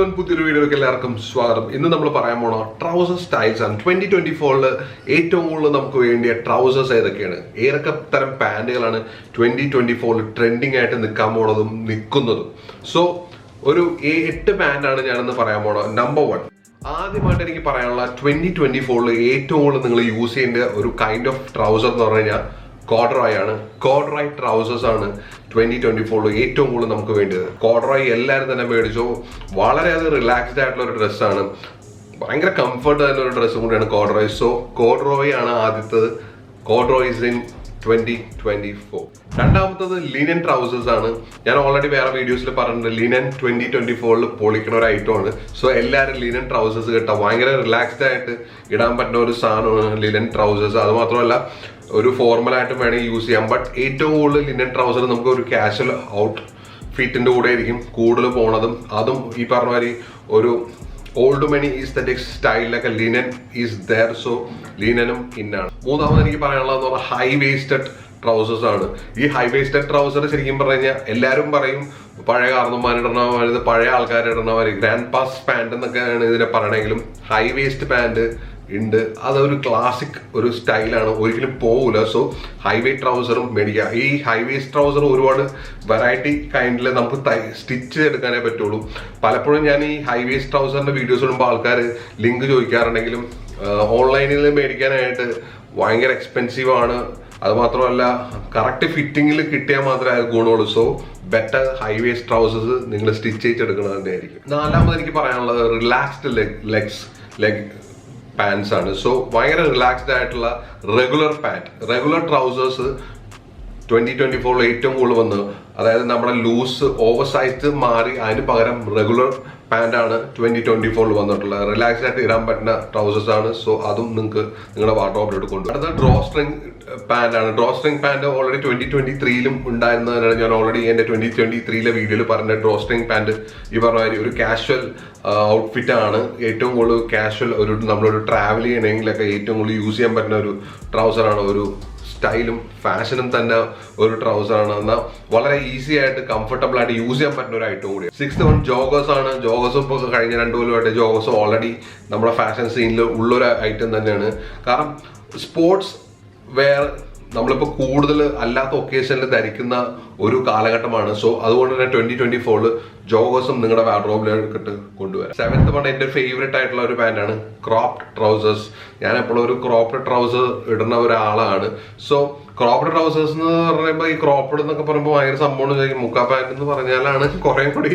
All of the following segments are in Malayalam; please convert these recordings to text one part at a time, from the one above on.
everyone, പുതിയൊരു വീഡിയോയിലേക്ക് എല്ലാവർക്കും സ്വാഗതം. ഇന്ന് നമ്മൾ പറയാൻ പോണ ട്രൗസർ സ്റ്റൈൽസ് ആണ്. 2024 ഏറ്റവും കൂടുതൽ നമുക്ക് വേണ്ടിയ ട്രൗസേഴ്സ് ഏതൊക്കെയാണ്, ഏതൊക്കെ തരം പാന്റുകളാണ് 2024 ട്രെൻഡിങ് ആയിട്ട് നിൽക്കാൻ പോണതും നിൽക്കുന്നതും. സോ ഒരു 8 പാന്റാണ് ഞാനെന്ന് പറയാൻ പോണത്. നമ്പർ 1, ആദ്യമായിട്ട് എനിക്ക് പറയാനുള്ള 2024 ഏറ്റവും കൂടുതൽ നിങ്ങൾ യൂസ് ചെയ്യേണ്ട ഒരു കൈൻഡ് ഓഫ് ട്രൗസർ എന്ന് പറഞ്ഞു കഴിഞ്ഞാൽ കോഡ്രോയ് ആണ്. കോഡ്രോയ് ട്രൗസേഴ്സ് ആണ് 2024 ഏറ്റവും കൂടുതൽ നമുക്ക് വേണ്ടത്. കോഡ്രോയ് എല്ലാവരും തന്നെ മേടിച്ചു. വളരെയധികം റിലാക്സ്ഡ് ആയിട്ടുള്ള ഒരു ഡ്രസ്സാണ്, ഭയങ്കര കംഫർട്ട് ആയിട്ടുള്ള ഒരു ഡ്രസ്സും കൂടിയാണ് കോഡ്രോയ്. സോ കോഡ്രോയ് ആണ് ആദ്യത്തത്. Corduroy is in 2024. രണ്ടാമത്തത് ലിനൻ ട്രൗസേഴ്സ് ആണ്. ഞാൻ ഓൾറെഡി വേറെ വീഡിയോസിൽ പറഞ്ഞിട്ടുണ്ട്, ലിനൻ 2024 പൊളിക്കുന്ന ഒരു ഐറ്റമാണ്. സോ എല്ലാവരും ലിനൻ ട്രൗസേഴ്സ് കിട്ടാം. ഭയങ്കര റിലാക്സ്ഡ് ആയിട്ട് ഇടാൻ പറ്റുന്ന ഒരു സാധനമാണ് ലിനൻ ട്രൗസേഴ്സ്. അത് മാത്രമല്ല ഒരു ഫോർമലായിട്ടും വേണമെങ്കിൽ യൂസ് ചെയ്യാം. ബട്ട് ഏറ്റവും കൂടുതൽ ലിനൻ ട്രൗസർ നമുക്ക് ഒരു കാഷ്വൽ ഔട്ട് ഫിറ്റിന്റെ കൂടെ ആയിരിക്കും കൂടുതൽ പോണതും. അതും ഈ പറഞ്ഞ മാതിരി ഒരു ഓൾഡ് മണി ഈസ്തറ്റിക് സ്റ്റൈലിലൊക്കെ ലിനൻ ഈസ് ദയർ. സോ ലിനനും ഇന്നാണ്. മൂന്നാമത് എനിക്ക് പറയാനുള്ളതെന്ന് പറഞ്ഞാൽ ഹൈ വേസ്റ്റഡ് ട്രൗസേഴ്സ് ആണ്. ഈ ഹൈ വേസ്റ്റഡ് ട്രൗസർ ശരിക്കും പറഞ്ഞു കഴിഞ്ഞാൽ എല്ലാവരും പറയും പഴയ കാരണന്മാരിടണമാര്, പഴയ ആൾക്കാരിടണമാര്, ഗ്രാൻഡ് പാസ് പാൻറ് എന്നൊക്കെയാണ് ഇതിനെ പറയണെങ്കിലും ഹൈ വേസ്റ്റ് പാൻറ് ഉണ്ട്. അതൊരു ക്ലാസിക് ഒരു സ്റ്റൈലാണ്, ഒരിക്കലും പോകില്ല. സോ ഹൈ വേസ്റ്റ് ട്രൗസറും മേടിക്കുക. ഈ ഹൈ വേസ്റ്റ് ട്രൗസർ ഒരുപാട് വെറൈറ്റി കൈൻഡിൽ നമുക്ക് സ്റ്റിച്ച് ചെയ്തെടുക്കാനേ പറ്റുള്ളൂ. പലപ്പോഴും ഞാൻ ഈ ഹൈ വേസ്റ്റ് ട്രൗസറിന്റെ വീഡിയോസ് ഇടുമ്പോൾ ആൾക്കാർ ലിങ്ക് ചോദിക്കാറുണ്ടെങ്കിലും ഓൺലൈനിൽ മേടിക്കാനായിട്ട് ഭയങ്കര എക്സ്പെൻസീവ് ആണ്. അത് മാത്രമല്ല കറക്റ്റ് ഫിറ്റിങ്ങിൽ കിട്ടിയാൽ മാത്രമേ അത് ഗുണമുള്ളൂ. So better high waist trousers നിങ്ങൾ സ്റ്റിച്ച് ചെയ്തെടുക്കുന്നത് തന്നെയായിരിക്കും. നാലാമത് എനിക്ക് പറയാനുള്ളത് റിലാക്സ്ഡ് ലെഗ് പാൻസ് ആണ്. സോ ഭയങ്കര റിലാക്സ്ഡ് ആയിട്ടുള്ള റെഗുലർ പാൻറ്, റെഗുലർ ട്രൗസേഴ്സ് 2024 ഏറ്റവും കൂടുതൽ വന്ന്, അതായത് നമ്മുടെ ലൂസ് ഓവർ സൈസ് മാറി അതിന് പകരം റെഗുലർ പാൻറ്റാണ് 2024 വന്നിട്ടുള്ളത്. റിലാക്സ്ഡ് ആയിട്ട് ഇടാൻ പറ്റുന്ന ട്രൗസേഴ്സ് ആണ്. സോ അതും നിങ്ങൾക്ക് നിങ്ങളുടെ വാർഡ്രോബിലോട്ട് കൊണ്ടുപോകും. അടുത്ത ഡ്രോ സ്ട്രിങ് പാൻറ് ആണ്. ഡ്രോ സ്ട്രിങ് പാൻറ് ഓൾറെഡി 2023 ഉണ്ടായിരുന്നതാണ്. ഞാൻ ഓൾറെഡി എൻ്റെ 2023 വീഡിയോയിൽ പറഞ്ഞ ഡ്രോ സ്ട്രിങ് പാൻറ് ഈ പറഞ്ഞ ഒരു കാഷ്വൽ ഔട്ട്ഫിറ്റ് ആണ്. ഏറ്റവും കൂടുതൽ കാഷ്വൽ നമ്മളൊരു ട്രാവൽ ചെയ്യണമെങ്കിലൊക്കെ ഏറ്റവും കൂടുതൽ യൂസ് ചെയ്യാൻ പറ്റുന്ന ഒരു ട്രൗസറാണ്. ഒരു സ്റ്റൈലും ഫാഷനും തന്നെ ഒരു ട്രൗസറാണ്. എന്നാൽ വളരെ ഈസി ആയിട്ട് കംഫർട്ടബിൾ ആയിട്ട് യൂസ് ചെയ്യാൻ പറ്റുന്ന ഒരു ഐറ്റം കൂടി. 6th വൺ ജോഗേഴ്സ് ആണ്. ജോഗേഴ്സും ഇപ്പോൾ കഴിഞ്ഞ 2 കൊല്ലമായിട്ട് ജോഗേഴ്സ് ഓൾറെഡി നമ്മുടെ ഫാഷൻ സീനിൽ ഉള്ളൊരു ഐറ്റം തന്നെയാണ്. കാരണം സ്പോർട്സ് വെയർ നമ്മളിപ്പോൾ കൂടുതൽ അല്ലാത്ത ഒക്കേഷനിൽ ധരിക്കുന്ന ഒരു കാലഘട്ടമാണ്. സോ അതുകൊണ്ട് തന്നെ 2024 ജോഗേഴ്സും നിങ്ങളുടെ വാർഡ്രോബിലേക്ക് കൊണ്ടുവരാം. 7th വൺ എൻ്റെ ഫേവറേറ്റ് ആയിട്ടുള്ള ഒരു പാൻറ്റാണ് ക്രോപ്ഡ് ട്രൗസേഴ്സ്. ഞാൻ എപ്പോഴും ഒരു ക്രോപ്ഡ് ട്രൗസർ ഇടുന്ന ഒരാളാണ്. സോ ക്രോപ്ഡ് ട്രൗസേഴ്സ് എന്ന് പറയുമ്പോൾ ഈ ക്രോപ്ഡ് എന്നൊക്കെ പറയുമ്പോൾ ഭയങ്കര സംഭവം മുക്കാ പാൻറ് എന്ന് പറഞ്ഞാലാണ് കുറെ കൂടി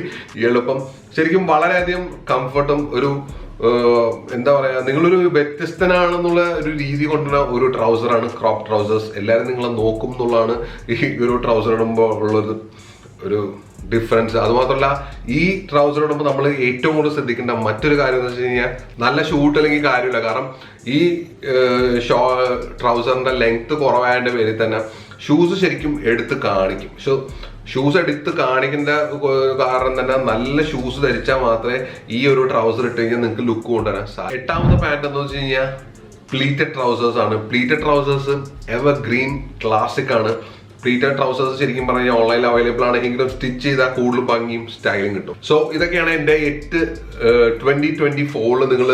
എളുപ്പം. ശരിക്കും വളരെയധികം കംഫർട്ടും ഒരു എന്താ പറയാ, നിങ്ങളൊരു വ്യത്യസ്തനാണെന്നുള്ള ഒരു രീതി കൊണ്ടുള്ള ഒരു ട്രൗസറാണ് ക്രോപ്പ് ട്രൗസേഴ്സ്. എല്ലാവരും നിങ്ങളെ നോക്കും എന്നുള്ളതാണ് ഈ ഒരു ട്രൗസർ ഇടുമ്പോൾ ഉള്ളത് ഒരു ഡിഫറൻസ്. അതുമാത്രമല്ല ഈ ട്രൗസർ ഇടുമ്പോൾ നമ്മൾ ഏറ്റവും കൂടുതൽ ശ്രദ്ധിക്കേണ്ട മറ്റൊരു കാര്യം എന്ന് വെച്ച് കഴിഞ്ഞാൽ നല്ല ഷൂട്ട് അല്ലെങ്കിൽ കാര്യമില്ല. കാരണം ഈ ട്രൗസറിന്റെ ലെങ്ത് കുറവായതിന്റെ പേരിൽ തന്നെ ഷൂസ് ശരിക്കും എടുത്ത് കാണിക്കും. ഷൂസ് എടുത്ത് കാണിക്കേണ്ട കാരണം തന്നെ നല്ല ഷൂസ് ധരിച്ചാൽ മാത്രമേ ഈ ഒരു ട്രൗസർ ഇട്ട് കഴിഞ്ഞാൽ നിങ്ങൾക്ക് ലുക്ക് കൊണ്ടുവരാൻ സാധിക്കും. 8ാമത്തെ പാൻറ് എന്ന് വെച്ച് കഴിഞ്ഞാൽ പ്ലീറ്റഡ് ട്രൗസേഴ്സ് ആണ്. Pleated trousers ever green classic ആണ്. പ്ലീറ്റഡ് ട്രൗസേഴ്സ് ശരിക്കും പറഞ്ഞാൽ ഓൺലൈനിൽ അവൈലബിൾ ആണെങ്കിലും സ്റ്റിച്ച് ചെയ്താൽ കൂടുതൽ ഭംഗിയും സ്റ്റൈലും കിട്ടും. സോ ഇതൊക്കെയാണ് എൻ്റെ 2024 നിങ്ങൾ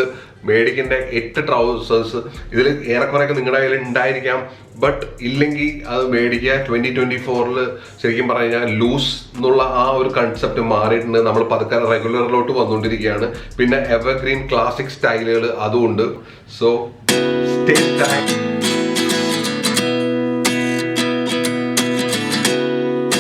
മേടിക്കേണ്ട 8 ട്രൗസേഴ്സ്. ഇതിൽ ഏറെക്കുറെയൊക്കെ നിങ്ങളുടെ കയ്യിൽ ഉണ്ടായിരിക്കാം, ബട്ട് ഇല്ലെങ്കിൽ അത് മേടിക്കുക. 2024 ശരിക്കും പറഞ്ഞു കഴിഞ്ഞാൽ ലൂസ് എന്നുള്ള ആ ഒരു കൺസെപ്റ്റ് മാറിയിട്ടുണ്ട്. നമ്മൾ പതുക്കെ റെഗുലറിലോട്ട് വന്നുകൊണ്ടിരിക്കുകയാണ്. പിന്നെ എവർഗ്രീൻ ക്ലാസിക് സ്റ്റൈലുകൾ അതുമുണ്ട്. So stay time.